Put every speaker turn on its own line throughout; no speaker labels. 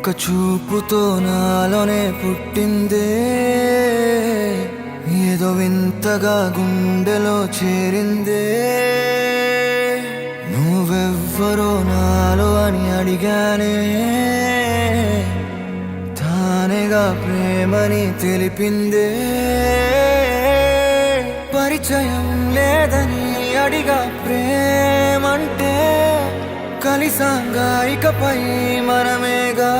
ఒక్క చూపుతో నాలోనే పుట్టిందే, ఏదో వింతగా గుండెలో చేరిందే. నువ్వెవ్వరో నాలో అని అడిగానే, తానేగా ప్రేమని తెలిపిందే. పరిచయం లేదని అడిగా ప్రేమంటే, కలిసాంగా ఇకపై మనమేగా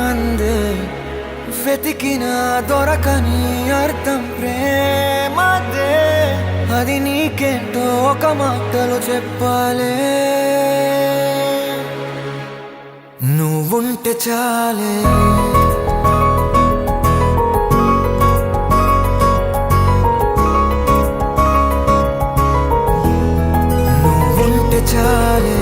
అందే. వెతికినా దొరకని అర్థం ప్రేమదే, అది నీకేంటో ఒక మాటలో చెప్పాలే. నువ్వుంటే చాలే, నువ్వుంటే చాలే,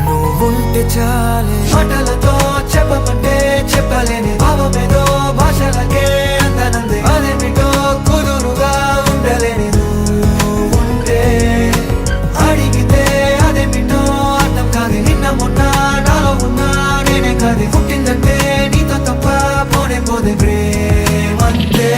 నువ్వుంటే చాలే. మాటలతో చెప్పమంటే చెప్పలేని భావమేదో భాషలకే అందనంది. అదేమిటో కుదురుగా ఉండలేని నువ్వుంటే, అడిగితే అదేమిటో అర్థం కాదు. నిన్న మొన్న నాలో ఉన్నా నేనే కాదు. పుట్టిందంటే నీతో తప్ప పోనే పోదే ప్రేమంతే.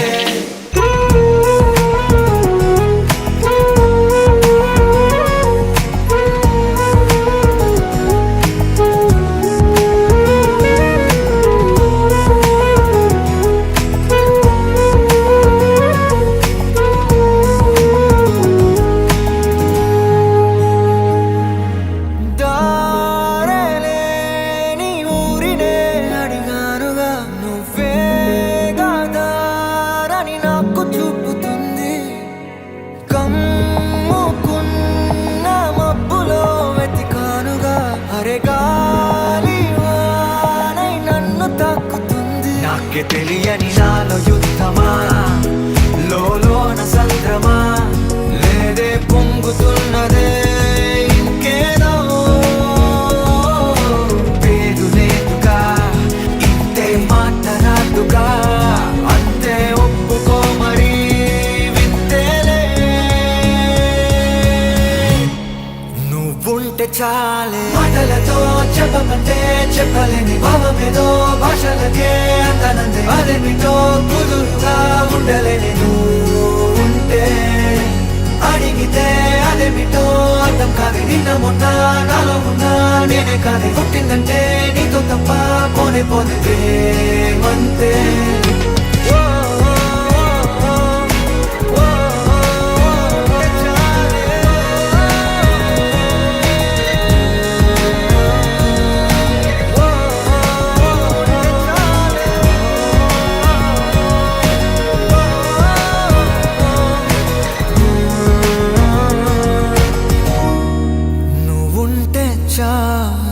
నాకే తెలియని నాలో యుద్ధమా, లోన సంద్రమా, లేదే పొంగుతున్నదే ఇంకేదో. పేరు లేదుగా, ఇంతే మాట్లాడుగా, అంతే ఒప్పుకో మరి వింతేలే. నువ్వుంటే చాలే. మాటలతో చెప్పమంటే చెప్పలేని భావమేదో భాషలకే అందనంది. అదేమిటో కుదురుగా ఉండలేని నువ్వుంటే, అడిగితే అదేమిటో అర్థం కాదు. నిన్న మొన్న నాలో ఉన్నా నేనే కాదు. పుట్టిందంటే నీతో తప్ప పోనే పోతే ప్రేమంతే. నువ్వుంటే చాలే.